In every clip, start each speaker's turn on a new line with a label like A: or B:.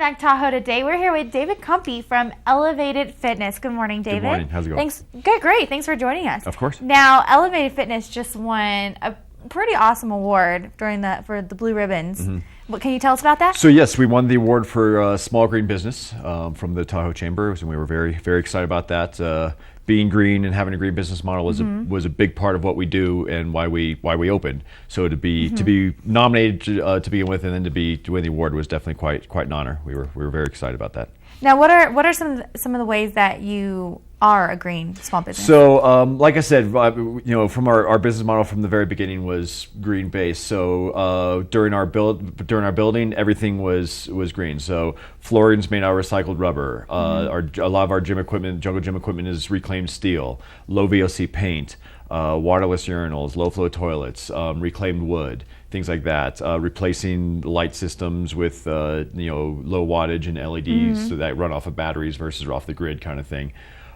A: back to Tahoe today. We're here with David Cumpy from Elevated Fitness. Good morning, David.
B: Good morning. How's it going?
A: Thanks. Good, great. Thanks for joining us.
B: Of course.
A: Now, Elevated Fitness just won a pretty awesome award for the Blue Ribbons.
B: Mm-hmm.
A: What can you tell us about that?
B: So yes, we won the award for Small Green Business from the Tahoe Chamber, and we were very, very excited about that. Being green and having a green business model was a big part of what we do and why we opened. So to be nominated to begin with, and then to win the award was definitely quite an honor. We were very excited about that.
A: Now, what are some of the ways that you are a green small business?
B: So, like I said, from our business model from the very beginning was green based. So during our building, everything was green. So flooring's made out of recycled rubber. A lot of our gym equipment, jungle gym equipment, is reclaimed steel. Low VOC paint, waterless urinals, low flow toilets, reclaimed wood. Things like that, replacing light systems with low wattage and LEDs so that run off of batteries versus off the grid kind of thing.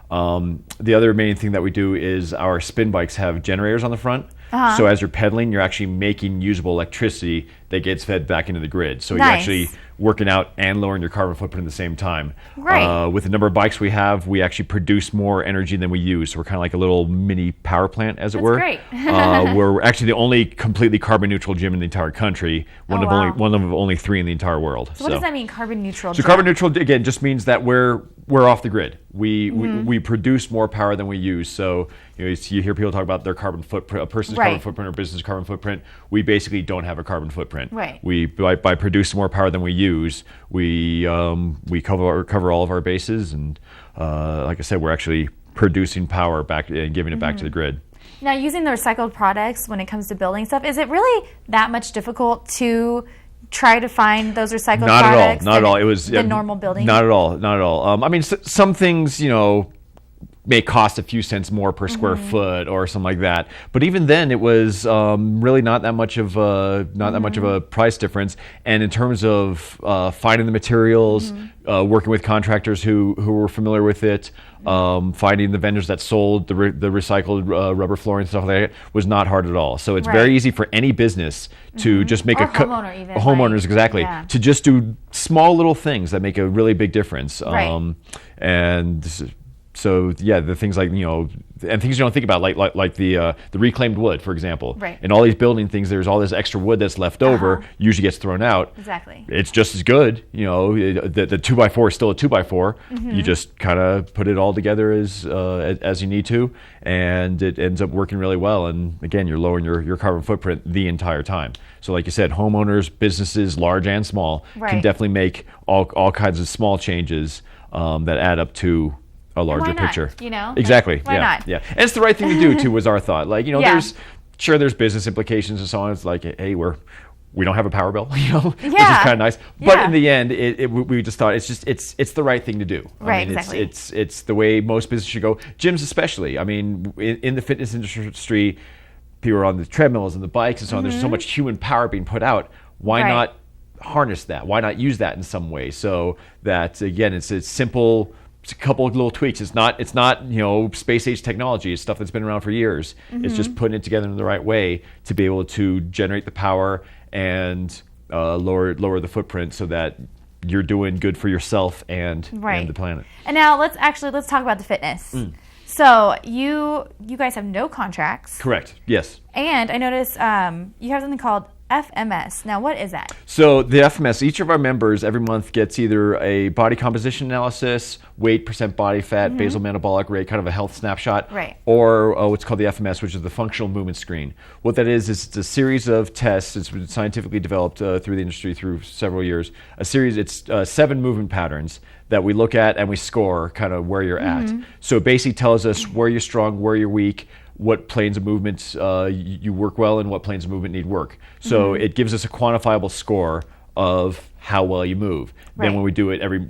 B: The other main thing that we do is our spin bikes have generators on the front. So as you're pedaling, you're actually making usable electricity that gets fed back into the grid. So
A: Nice.
B: you're actually working out and lowering your carbon footprint at the same time.
A: Right.
B: With the number of bikes we have, we actually produce more energy than we use. So we're kind of like a little mini power plant, as it were.
A: Great.
B: We're actually the only completely carbon neutral gym in the entire country. One of only 3 in the entire world.
A: So what does that mean, carbon neutral?
B: So carbon neutral again just means that we're off the grid. We produce more power than we use. So you hear people talk about their carbon footprint, a person's carbon footprint or business carbon footprint. We basically don't have a carbon footprint.
A: Right.
B: We by producing more power than we use, we cover all of our bases, and like I said, we're actually producing power back and giving it back to the grid.
A: Now, using the recycled products when it comes to building stuff, is it really that much difficult to try to find those recycled products?
B: Not at all. It was
A: the normal building.
B: Not at all. I mean, some things may cost a few cents more per square foot or something like that. But even then, it was really not that much of a price difference. And in terms of finding the materials, working with contractors who were familiar with it, finding the vendors that sold the recycled rubber flooring and stuff like that was not hard at all. So it's very easy for any business to just make
A: homeowners
B: exactly, to just do small little things that make a really big difference. And so the things like and things you don't think about, like the reclaimed wood, for example.
A: Right.
B: In all these building things, there's all this extra wood that's left over. Usually gets thrown out.
A: Exactly.
B: It's just as good. The 2x4 is still a 2x4. You just kind of put it all together as you need to, and it ends up working really well. And again, you're lowering your carbon footprint the entire time. So like you said, homeowners, businesses, large and small, can definitely make all kinds of small changes that add up to a larger picture.
A: Why
B: Exactly.
A: not?
B: Yeah. And it's the right thing to do too, was our thought. There's business implications and so on. It's like, hey, we don't have a power bill, which is kind of nice. But in the end, we just thought it's the right thing to do.
A: Right.
B: Exactly. It's the way most businesses should go. Gyms especially. I mean, in the fitness industry, people are on the treadmills and the bikes and so on. There's so much human power being put out. Why not harness that? Why not use that in some way? So that again, it's simple. It's a couple of little tweaks. It's not space age technology. It's stuff that's been around for years. It's just putting it together in the right way to be able to generate the power and lower the footprint so that you're doing good for yourself and the planet.
A: And now let's talk about the fitness. So you guys have no contracts.
B: Correct. Yes.
A: And I noticed you have something called FMS. Now, what is that?
B: So the FMS, each of our members every month gets either a body composition analysis, weight, percent body fat, basal metabolic rate, kind of a health snapshot, or what's called the FMS, which is the functional movement screen. What that is it's a series of tests. It's been scientifically developed through the industry through several years. It's 7 movement patterns that we look at and we score kind of where you're at. So it basically tells us where you're strong, where you're weak, what planes of movement you work well and what planes of movement need work. So it gives us a quantifiable score of how well you move. Then when we do it every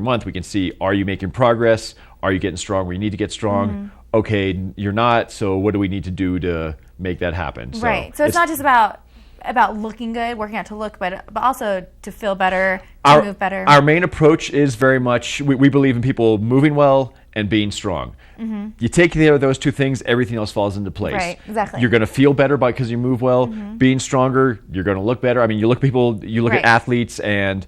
B: month, we can see, are you making progress? Are you getting strong where you need to get strong? Okay, you're not, so what do we need to do to make that happen?
A: So it's not just about about looking good, working out to look, but also to feel better, to move better?
B: Our main approach is very much, we believe in people moving well and being strong. You take care of those two things, everything else falls into place.
A: Right, exactly.
B: You're going to feel better because you move well. Being stronger, you're going to look better. I mean, you look at athletes and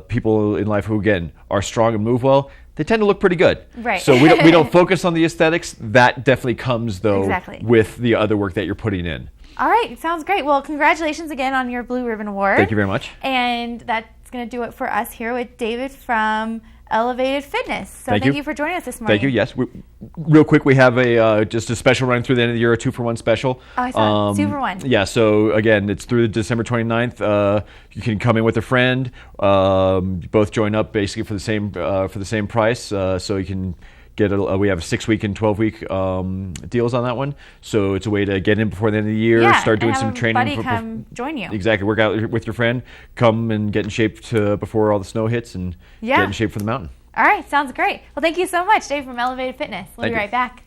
B: people in life who, again, are strong and move well. They tend to look pretty good.
A: Right.
B: So we don't focus on the aesthetics. That definitely comes, though, with the other work that you're putting in.
A: All right. Sounds great. Well, congratulations again on your Blue Ribbon Award.
B: Thank you very much.
A: And that's going to do it for us here with David from Elevated Fitness. So thank you for joining us this morning.
B: Thank you. Yes. Real quick, we have just a special run through the end of the year, a 2-for-1 special.
A: Oh, I saw it. 2-for-1.
B: Yeah. So again, it's through December 29th. You can come in with a friend. Both join up basically for the same price. So you can get we have a 6-week and 12-week deals on that one. So it's a way to get in before the end of the year, start doing some training.
A: Buddy come join you.
B: Exactly. Work out with your friend. Come and get in shape before all the snow hits and get in shape for the mountain.
A: All right. Sounds great. Well, thank you so much, Dave from Elevated Fitness. We'll be right back.